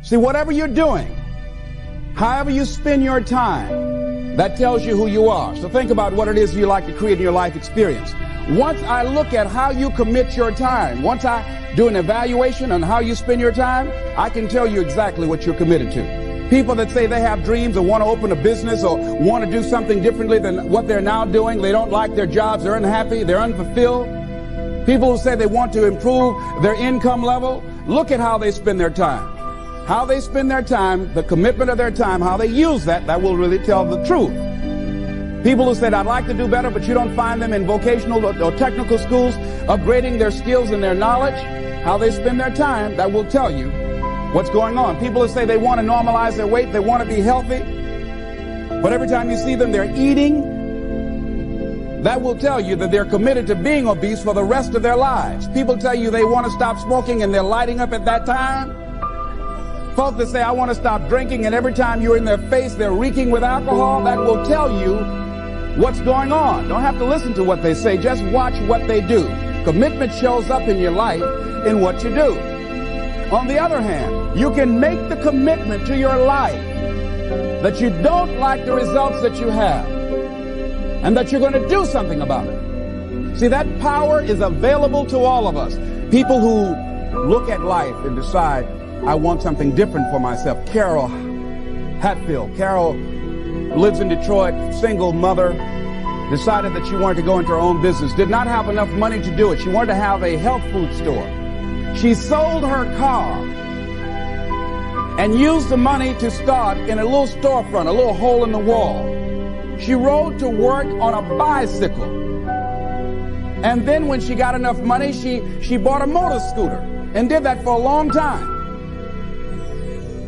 See, whatever you're doing, however you spend your time, that tells you who you are. So think about what it is you like to create in your life experience. Once I look at how you commit your time, once I do an evaluation on how you spend your time, I can tell you exactly what you're committed to. People that say they have dreams or want to open a business or want to do something differently than what they're now doing, they don't like their jobs, they're unhappy, they're unfulfilled. People who say they want to improve their income level, look at how they spend their time. How they spend their time, the commitment of their time, how they use that will really tell the truth. People who said, I'd like to do better, but you don't find them in vocational or technical schools, upgrading their skills and their knowledge, how they spend their time, that will tell you what's going on. People who say they want to normalize their weight, they want to be healthy, but every time you see them, they're eating, that will tell you that they're committed to being obese for the rest of their lives. People tell you they want to stop smoking and they're lighting up at that time. Folks that say, I want to stop drinking, and every time you're in their face, they're reeking with alcohol, that will tell you what's going on. Don't have to listen to what they say, just watch what they do. Commitment shows up in your life in what you do. On the other hand, you can make the commitment to your life that you don't like the results that you have and that you're going to do something about it. See, that power is available to all of us. People who look at life and decide, I want something different for myself. Carol Hatfield. Carol lives in Detroit, single mother, decided that she wanted to go into her own business, did not have enough money to do it. She wanted to have a health food store. She sold her car and used the money to start in a little storefront, a little hole in the wall. She rode to work on a bicycle. And then when she got enough money, she bought a motor scooter and did that for a long time.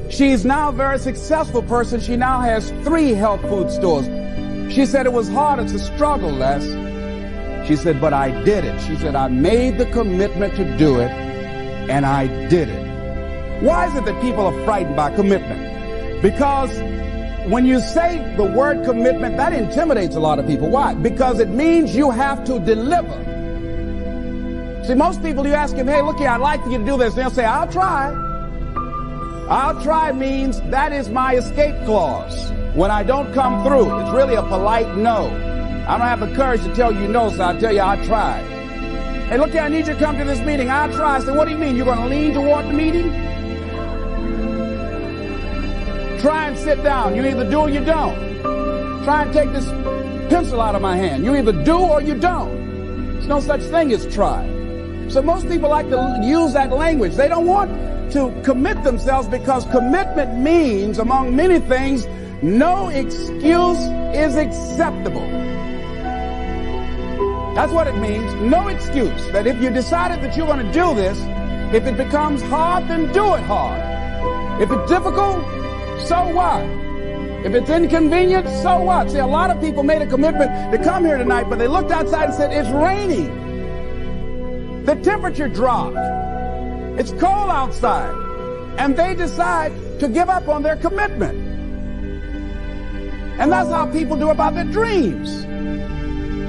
She's now a very successful person. She now has 3 health food stores. She said it was hard, it's a struggle, Les. She said, but I did it. She said, I made the commitment to do it, and I did it. Why is it that people are frightened by commitment? Because when you say the word commitment, that intimidates a lot of people. Why? Because it means you have to deliver. See, most people, you ask them, hey, look here, I'd like you to do this. They'll say, I'll try. I'll try means that is my escape clause. When I don't come through, it's really a polite no. I don't have the courage to tell you no, so I'll tell you I'll try. Hey, look here, I need you to come to this meeting. I'll try. I said, what do you mean? You're going to lean toward the meeting? Try and sit down. You either do or you don't. Try and take this pencil out of my hand. You either do or you don't. There's no such thing as try. So most people like to use that language. They don't want to commit themselves because commitment means, among many things, no excuse is acceptable. That's what it means, no excuse. That if you decided that you're going to do this, if it becomes hard, then do it hard. If it's difficult, so what? If it's inconvenient, so what? See, a lot of people made a commitment to come here tonight, but they looked outside and said, it's raining. The temperature dropped. It's cold outside. And they decide to give up on their commitment. And that's how people do about their dreams.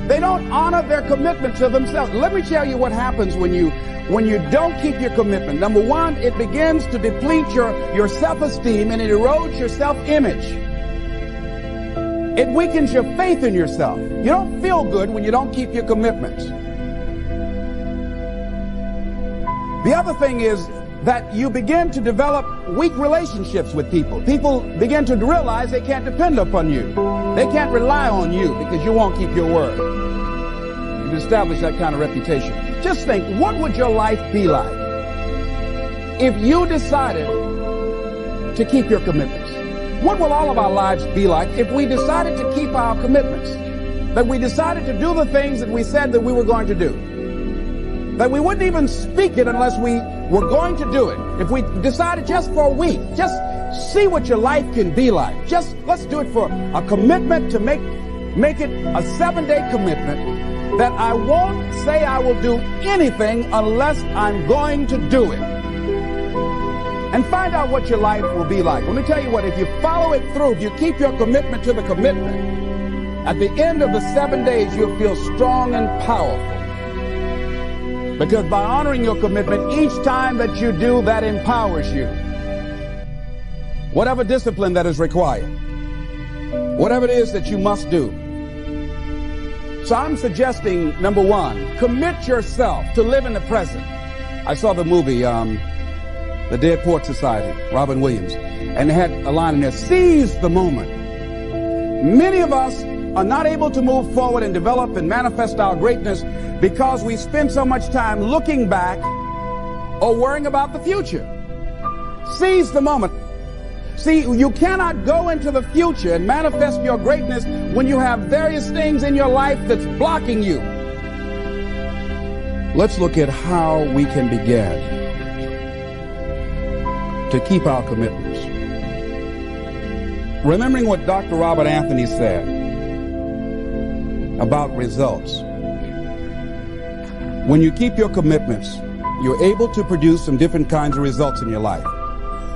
They don't honor their commitment to themselves. Let me tell you what happens when you don't keep your commitment. Number one, it begins to deplete your self-esteem and it erodes your self-image. It weakens your faith in yourself. You don't feel good when you don't keep your commitments. The other thing is that you begin to develop weak relationships with people. People begin to realize they can't depend upon you. They can't rely on you because you won't keep your word. You've established that kind of reputation. Just think, what would your life be like if you decided to keep your commitments? What will all of our lives be like if we decided to keep our commitments? That we decided to do the things that we said that we were going to do. That we wouldn't even speak it unless we were going to do it. If we decided just for a week, just see what your life can be like. Just let's do it for a commitment to make it a 7-day commitment that I won't say I will do anything unless I'm going to do it. And find out what your life will be like. Let me tell you what, if you follow it through, if you keep your commitment to the commitment, at the end of the 7 days, you'll feel strong and powerful. Because by honoring your commitment, each time that you do, that empowers you. whatever discipline that is required, whatever it is that you must do. So I'm suggesting, number one, commit yourself to live in the present. I saw the movie, The Dead Poets Society, Robin Williams, and they had a line in there, seize the moment. Many of us are not able to move forward and develop and manifest our greatness because we spend so much time looking back or worrying about the future. Seize the moment. See, you cannot go into the future and manifest your greatness when you have various things in your life that's blocking you. Let's look at how we can begin to keep our commitments. Remembering what Dr. Robert Anthony said about results. When you keep your commitments, you're able to produce some different kinds of results in your life.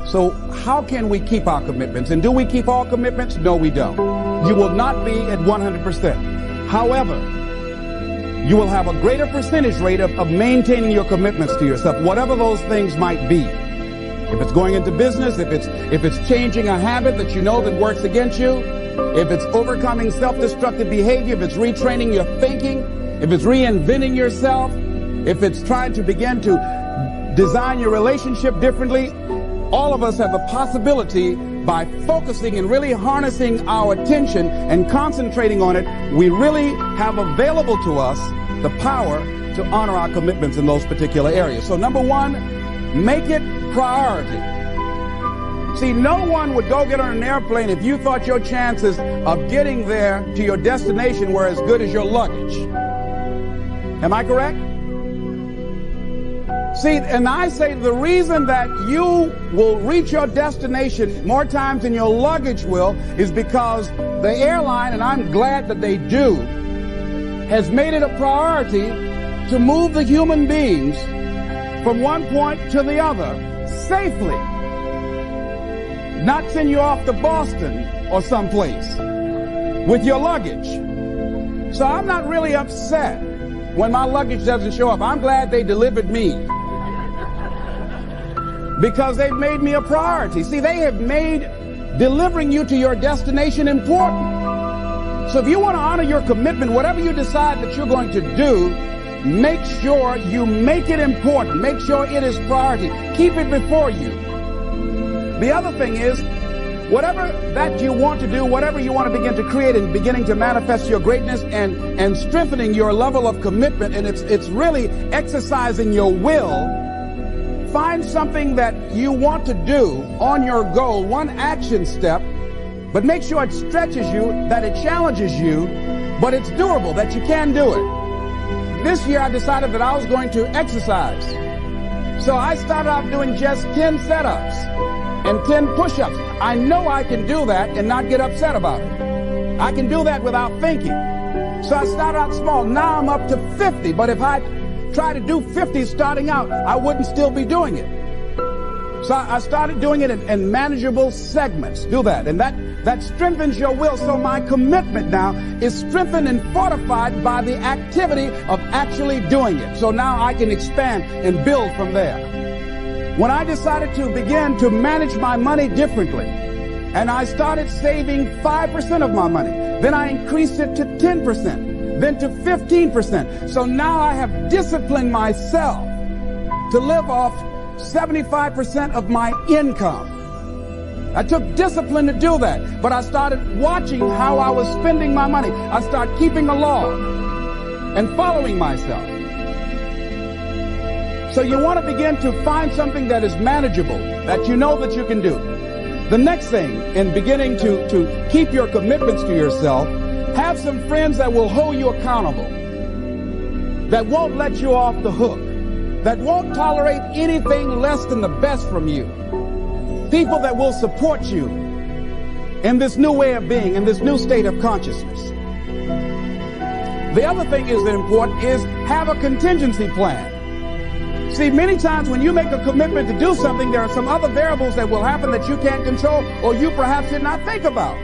So how can we keep our commitments? And do we keep all commitments? No, we don't. You will not be at 100%. However, you will have a greater percentage rate of maintaining your commitments to yourself, whatever those things might be. If it's going into business, if it's changing a habit that you know that works against you, if it's overcoming self-destructive behavior, if it's retraining your thinking, if it's reinventing yourself, if it's trying to begin to design your relationship differently, all of us have a possibility by focusing and really harnessing our attention and concentrating on it. We really have available to us the power to honor our commitments in those particular areas. So number one, make it priority. See, no one would go get on an airplane if you thought your chances of getting there to your destination were as good as your luggage. Am I correct? See, and I say the reason that you will reach your destination more times than your luggage will is because the airline, and I'm glad that they do, has made it a priority to move the human beings from one point to the other safely. Not send you off to Boston or someplace with your luggage. So I'm not really upset when my luggage doesn't show up. I'm glad they delivered me, because they've made me a priority. See, they have made delivering you to your destination important. So if you want to honor your commitment, whatever you decide that you're going to do, make sure you make it important. Make sure it is priority. Keep it before you. The other thing is, whatever that you want to do, whatever you want to begin to create and beginning to manifest your greatness and strengthening your level of commitment, and it's really exercising your will. Find something that you want to do on your goal, one action step, but make sure it stretches you, that it challenges you, but it's doable, that you can do it. This year I decided that I was going to exercise. So I started out doing just 10 setups and 10 push-ups. I know I can do that and not get upset about it. I can do that without thinking. So I started out small. Now I'm up to 50, but if I try to do 50 starting out, I wouldn't still be doing it. So I started doing it in manageable segments. Do that. And that strengthens your will. So my commitment now is strengthened and fortified by the activity of actually doing it. So now I can expand and build from there. When I decided to begin to manage my money differently, and I started saving 5% of my money, then I increased it to 10%, then to 15%. So now I have disciplined myself to live off 75% of my income. I took discipline to do that, but I started watching how I was spending my money. I started keeping a log and following myself. So you want to begin to find something that is manageable, that you know that you can do. The next thing in beginning to keep your commitments to yourself, have some friends that will hold you accountable, that won't let you off the hook, that won't tolerate anything less than the best from you. People that will support you in this new way of being, in this new state of consciousness. The other thing is that important is have a contingency plan. See, many times when you make a commitment to do something, there are some other variables that will happen that you can't control or you perhaps did not think about.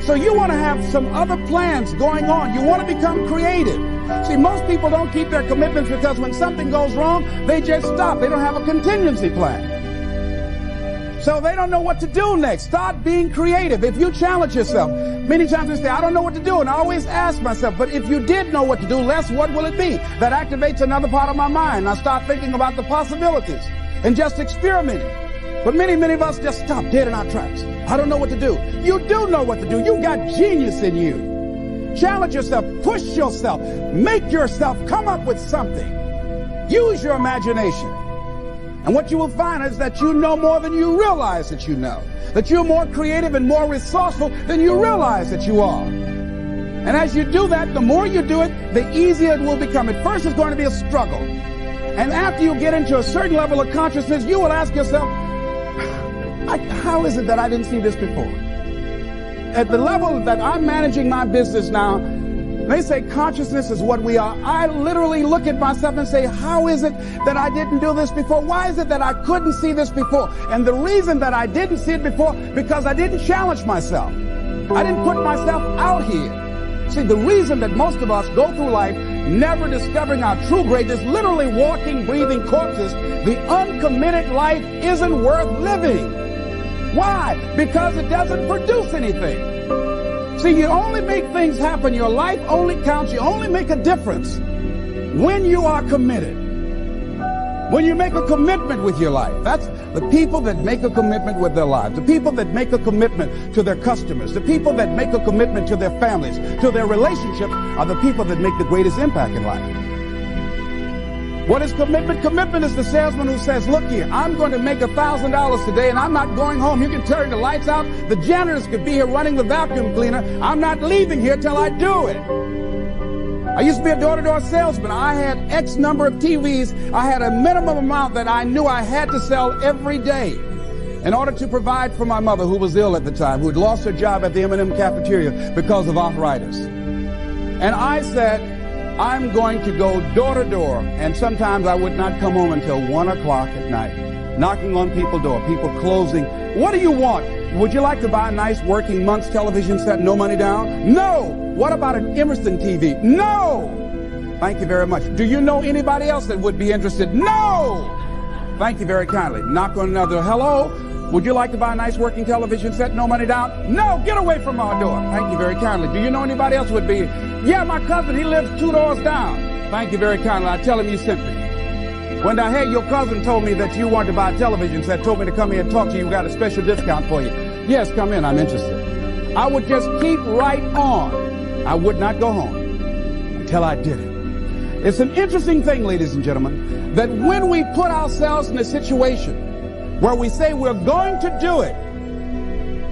So you want to have some other plans going on. You want to become creative. See, most people don't keep their commitments because when something goes wrong, they just stop. They don't have a contingency plan. So they don't know what to do next. Start being creative. If you challenge yourself, many times we say, I don't know what to do. And I always ask myself, but if you did know what to do, Les, what will it be? That activates another part of my mind. I start thinking about the possibilities and just experimenting. But many of us just stop dead in our tracks. I don't know what to do. You do know what to do. You got genius in you. Challenge yourself. Push yourself. Make yourself come up with something. Use your imagination. And what you will find is that you know more than you realize that you know. That you're more creative and more resourceful than you realize that you are. And as you do that, the more you do it, the easier it will become. At first, it's going to be a struggle. And after you get into a certain level of consciousness, you will ask yourself, how is it that I didn't see this before? At the level that I'm managing my business now, they say consciousness is what we are. I literally look at myself and say, how is it that I didn't do this before? Why is it that I couldn't see this before? And the reason that I didn't see it before, because I didn't challenge myself. I didn't put myself out here. See, the reason that most of us go through life never discovering our true greatness, literally walking, breathing corpses, the uncommitted life isn't worth living. Why? Because it doesn't produce anything. See, you only make things happen. Your life only counts. You only make a difference when you are committed. When you make a commitment with your life. That's the people that make a commitment with their lives. The people that make a commitment to their customers. The people that make a commitment to their families, to their relationships, are the people that make the greatest impact in life. What is commitment? Commitment is the salesman who says, look here, I'm going to make $1,000 today and I'm not going home. You can turn the lights out. The janitors could be here running the vacuum cleaner. I'm not leaving here till I do it. I used to be a door-to-door salesman. I had X number of TVs. I had a minimum amount that I knew I had to sell every day in order to provide for my mother, who was ill at the time, who had lost her job at the M&M cafeteria because of arthritis. And I said, I'm going to go door to door, and sometimes I would not come home until 1 o'clock at night, knocking on people's door, people closing. What do you want? Would you like to buy a nice working month's television set, no money down? No. What about an Emerson TV? No. Thank you very much. Do you know anybody else that would be interested? No. Thank you very kindly. Knock on another. Hello. Would you like to buy a nice working television set, no money down? No, get away from our door. Thank you very kindly. Do you know anybody else would be? Yeah, my cousin, he lives 2 doors down. Thank you very kindly. I tell him you sent me. When I heard your cousin told me that you wanted to buy a television set, told me to come here and talk to you, we got a special discount for you. Yes, come in, I'm interested. I would just keep right on. I would not go home until I did it. It's an interesting thing, ladies and gentlemen, that when we put ourselves in a situation where we say we're going to do it,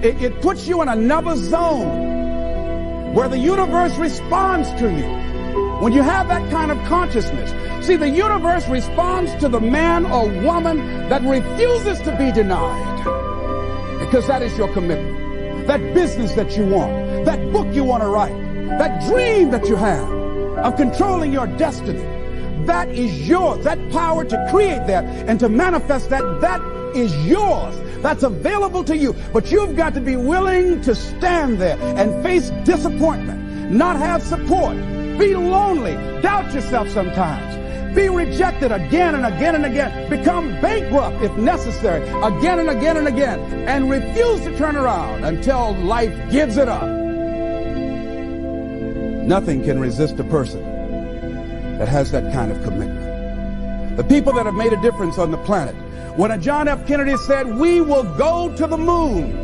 it puts you in another zone where the universe responds to you. When you have that kind of consciousness, see, the universe responds to the man or woman that refuses to be denied, because that is your commitment. That business that you want, that book you want to write, that dream that you have of controlling your destiny, that is yours. That power to create that and to manifest that, that is yours. That's available to you. But you've got to be willing to stand there and face disappointment, not have support, be lonely, doubt yourself sometimes, be rejected again and again and again, become bankrupt if necessary, again and again and again, and refuse to turn around until life gives it up. Nothing can resist a person that has that kind of commitment. The people that have made a difference on the planet. When a John F. Kennedy said, we will go to the moon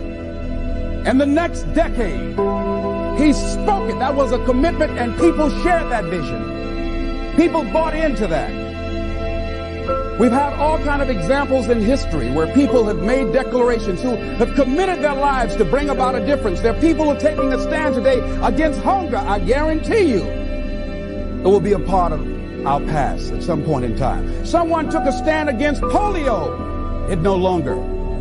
in the next decade, he spoke it. That was a commitment, and people shared that vision. People bought into that. We've had all kinds of examples in history where people have made declarations, who have committed their lives to bring about a difference. There are people who are taking a stand today against hunger. I guarantee you it will be a part of our past at some point in time. Someone took a stand against polio. It no longer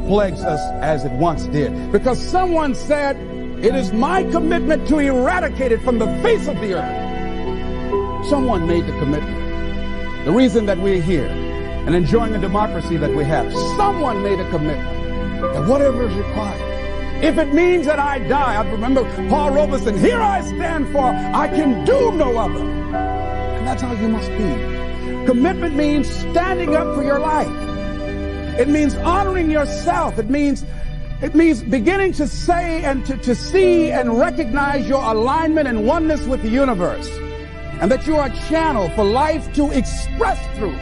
plagues us as it once did, because someone said, it is my commitment to eradicate it from the face of the earth. Someone made the commitment. The reason that we're here and enjoying the democracy that we have, someone made a commitment that whatever is required, if it means that I die. I remember Paul Robeson, here I stand for, I can do no other. And that's how you must be. Commitment means standing up for your life. It means honoring yourself. It means beginning to say and to see and recognize your alignment and oneness with the universe, and that you are a channel for life to express through.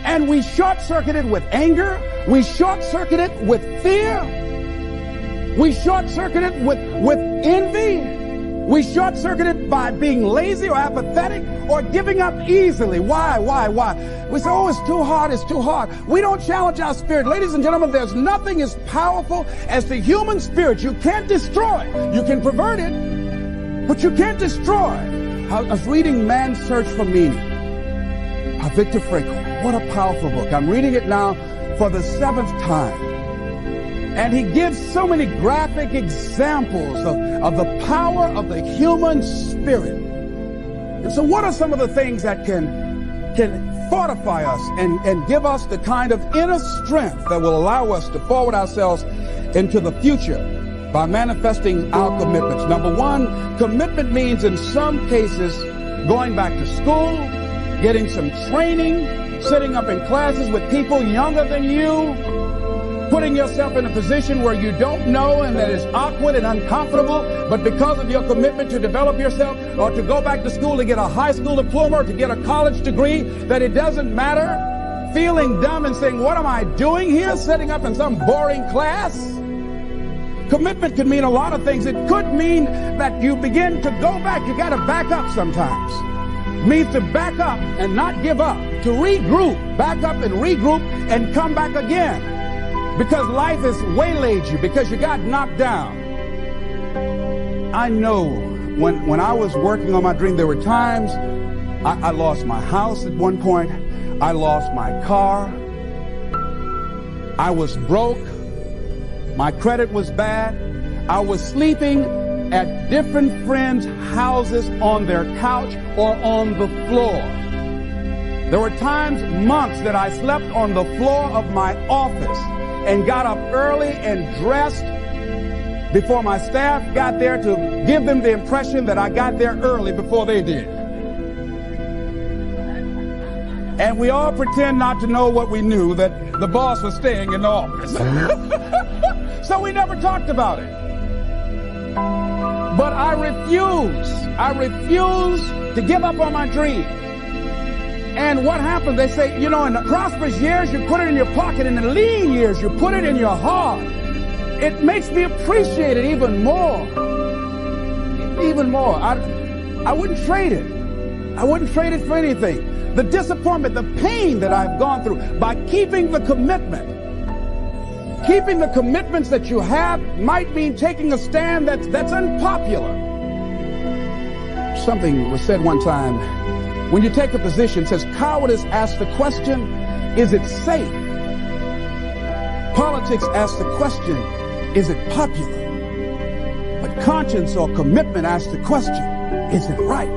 And we short-circuit it with anger. We short-circuit it with fear. We short-circuit it with envy. We short-circuit it by being lazy or apathetic or giving up easily. Why? We say, oh, it's too hard, it's too hard. We don't challenge our spirit. Ladies and gentlemen, there's nothing as powerful as the human spirit. You can't destroy. You can pervert it, but you can't destroy. I was reading Man's Search for Meaning by Viktor Frankl. What a powerful book. I'm reading it now for the 7th time. And he gives so many graphic examples of the power of the human spirit. And so what are some of the things that can fortify us and give us the kind of inner strength that will allow us to forward ourselves into the future by manifesting our commitments? Number one, commitment means in some cases going back to school, getting some training, sitting up in classes with people younger than you, putting yourself in a position where you don't know and that is awkward and uncomfortable, but because of your commitment to develop yourself or to go back to school to get a high school diploma or to get a college degree, that it doesn't matter, feeling dumb and saying, what am I doing here, sitting up in some boring class? Commitment could mean a lot of things. It could mean that you begin to go back. You got to back up sometimes. It means to back up and not give up, to regroup, back up and regroup and come back again. Because life has waylaid you, because you got knocked down. I know when I was working on my dream, there were times I lost my house at one point. I lost my car. I was broke. My credit was bad. I was sleeping at different friends' houses on their couch or on the floor. There were times, months, that I slept on the floor of my office and got up early and dressed before my staff got there to give them the impression that I got there early before they did. And we all pretend not to know what we knew, that the boss was staying in the office. So we never talked about it. But I refuse to give up on my dream. And what happened? They say, you know, in the prosperous years, you put it in your pocket. In the lean years, you put it in your heart. It makes me appreciate it even more. Even more. I wouldn't trade it. I wouldn't trade it for anything. The disappointment, the pain that I've gone through by keeping the commitment. Keeping the commitments that you have might mean taking a stand that's unpopular. Something was said one time. When you take a position, it says cowardice asks the question, is it safe? Politics asks the question, is it popular? But conscience or commitment asks the question, is it right?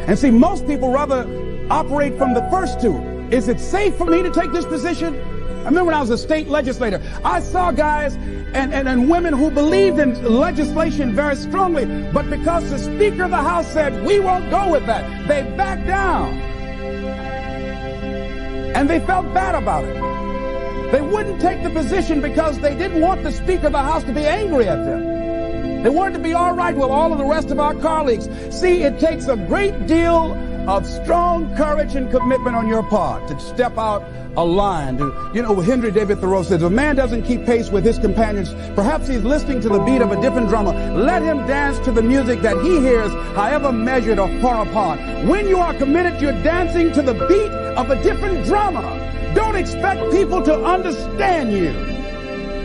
And see, most people rather operate from the first two. Is it safe for me to take this position? I remember when I was a state legislator, I saw guys and women who believed in legislation very strongly, but because the Speaker of the House said, we won't go with that, they backed down. And they felt bad about it. They wouldn't take the position because they didn't want the Speaker of the House to be angry at them. They wanted to be all right with all of the rest of our colleagues. See, it takes a great deal of strong courage and commitment on your part to step out a line. You know, Henry David Thoreau says, if a man doesn't keep pace with his companions, perhaps he's listening to the beat of a different drummer. Let him dance to the music that he hears, however measured or far apart. When you are committed, you're dancing to the beat of a different drummer. Don't expect people to understand you.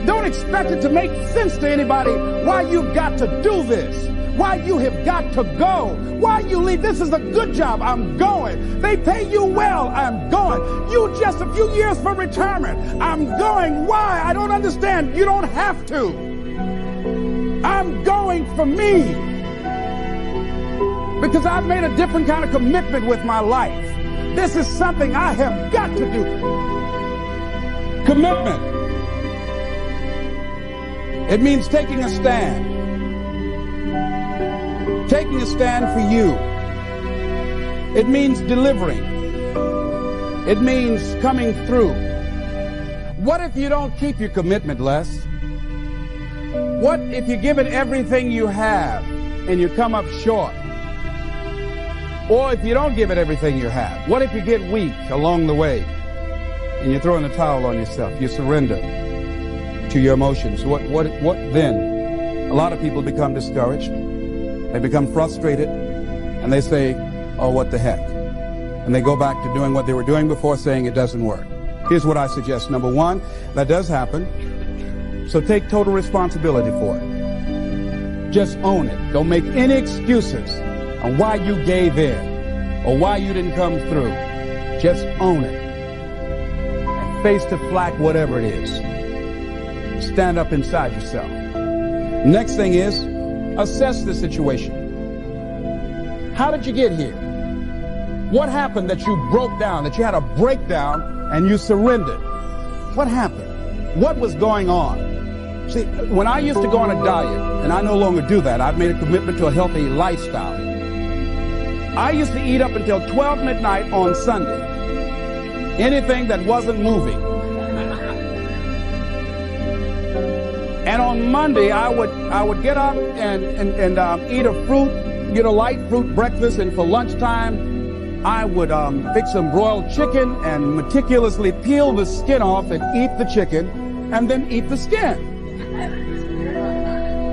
Don't expect it to make sense to anybody why you've got to do this, why you have got to go, why you leave. This is a good job. I'm going. They pay you well. I'm going. You just a few years for retirement. I'm going. Why? I don't understand. You don't have to. I'm going for me because I've made a different kind of commitment with my life. This is something I have got to do. Commitment. It means taking a stand. Taking a stand for you. It means delivering. It means coming through. What if you don't keep your commitment, Les? What if you give it everything you have and you come up short? Or if you don't give it everything you have, what if you get weak along the way and you throw in the towel on yourself? You surrender to your emotions. What then? A lot of people become discouraged. They become frustrated and they say, oh, what the heck? And they go back to doing what they were doing before, saying it doesn't work. Here's what I suggest. Number one, that does happen. So take total responsibility for it. Just own it. Don't make any excuses on why you gave in or why you didn't come through. Just own it. And face to flack whatever it is. Stand up inside yourself. Next thing is, assess the situation. How did you get here? What happened that you broke down, that you had a breakdown and you surrendered? What happened? What was going on? See, when I used to go on a diet, and I no longer do that, I've made a commitment to a healthy lifestyle. I used to eat up until 12 midnight on Sunday. Anything that wasn't moving. And on Monday, I would get up and eat a fruit, get a light fruit breakfast, and for lunchtime, I would fix some broiled chicken and meticulously peel the skin off and eat the chicken and then eat the skin.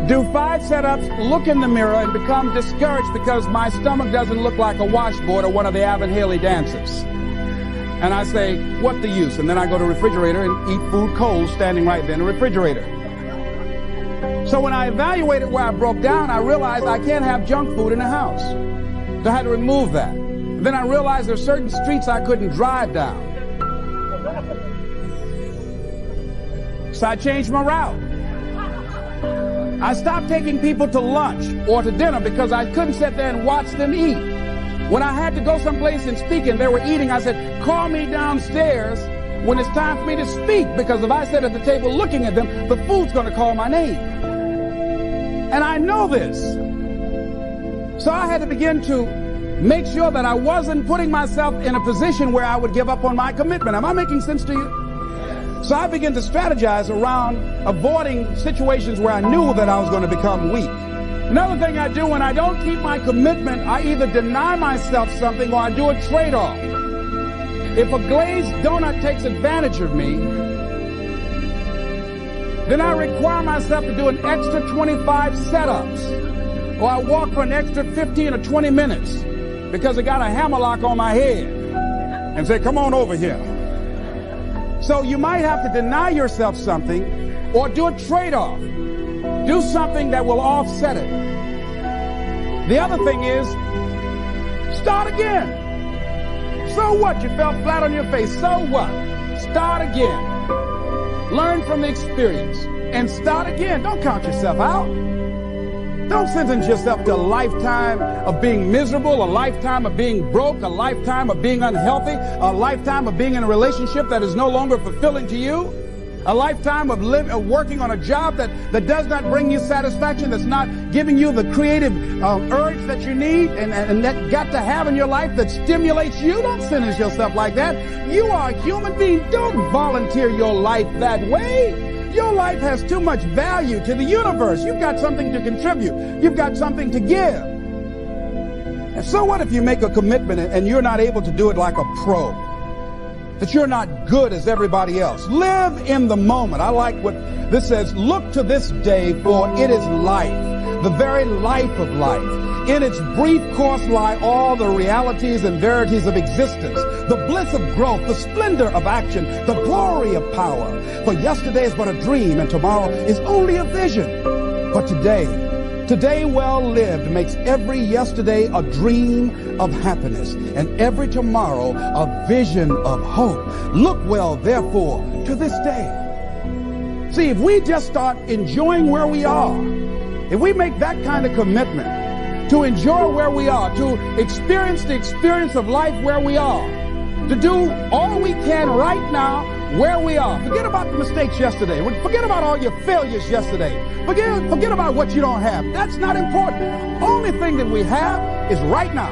Do 5 setups, look in the mirror and become discouraged because my stomach doesn't look like a washboard or one of the Avon Haley dancers. And I say, what the use? And then I go to the refrigerator and eat food cold standing right there in the refrigerator. So when I evaluated where I broke down, I realized I can't have junk food in the house. So I had to remove that. Then I realized there are certain streets I couldn't drive down. So I changed my route. I stopped taking people to lunch or to dinner because I couldn't sit there and watch them eat. When I had to go someplace and speak and they were eating, I said, call me downstairs when it's time for me to speak, because if I sit at the table looking at them, the food's going to call my name. And I know this. So I had to begin to make sure that I wasn't putting myself in a position where I would give up on my commitment. Am I making sense to you? So I began to strategize around avoiding situations where I knew that I was going to become weak. Another thing I do when I don't keep my commitment, I either deny myself something or I do a trade-off. If a glazed donut takes advantage of me, then I require myself to do an extra 25 setups, or I walk for an extra 15 or 20 minutes because I got a hammerlock on my head and say, come on over here. So you might have to deny yourself something or do a trade-off. Do something that will offset it. The other thing is, start again. So what? You fell flat on your face. So what? Start again. Learn from the experience and start again. Don't count yourself out. Don't sentence yourself to a lifetime of being miserable, a lifetime of being broke, a lifetime of being unhealthy, a lifetime of being in a relationship that is no longer fulfilling to you, a lifetime of working on a job that does not bring you satisfaction, that's not giving you the creative urge that you need and that got to have in your life that stimulates you. Don't sentence yourself like that. You are a human being. Don't volunteer your life that way. Your life has too much value to the universe. You've got something to contribute. You've got something to give. And so what if you make a commitment and you're not able to do it like a pro? That you're not good as everybody else. Live in the moment. I like what this says. Look to this day, for it is life, the very life of life. In its brief course lie all the realities and verities of existence, the bliss of growth, the splendor of action, the glory of power. For yesterday is but a dream, and tomorrow is only a vision. But today well lived makes every yesterday a dream of happiness, and every tomorrow a vision of hope. Look well, therefore, to this day. See, if we just start enjoying where we are, if we make that kind of commitment to enjoy where we are, to experience the experience of life where we are, to do all we can right now where we are. Forget about the mistakes yesterday. Forget about all your failures yesterday. Forget about what you don't have. That's not important. Only thing that we have is right now.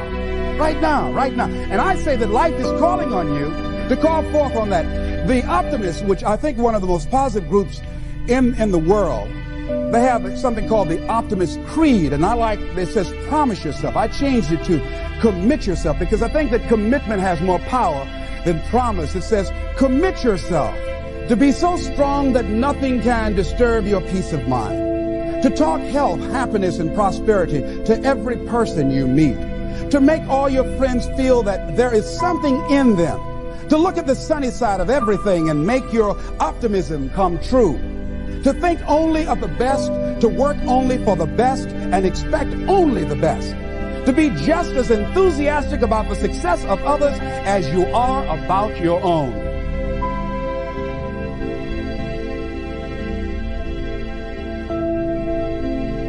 Right now, right now. And I say that life is calling on you to call forth on that. The optimists, which I think one of the most positive groups in the world, they have something called the Optimist Creed, and I like, it says promise yourself. I changed it to commit yourself, because I think that commitment has more power than promise. It says commit yourself to be so strong that nothing can disturb your peace of mind, to talk health, happiness, and prosperity to every person you meet, to make all your friends feel that there is something in them, to look at the sunny side of everything and make your optimism come true, to think only of the best, to work only for the best, and expect only the best, to be just as enthusiastic about the success of others as you are about your own.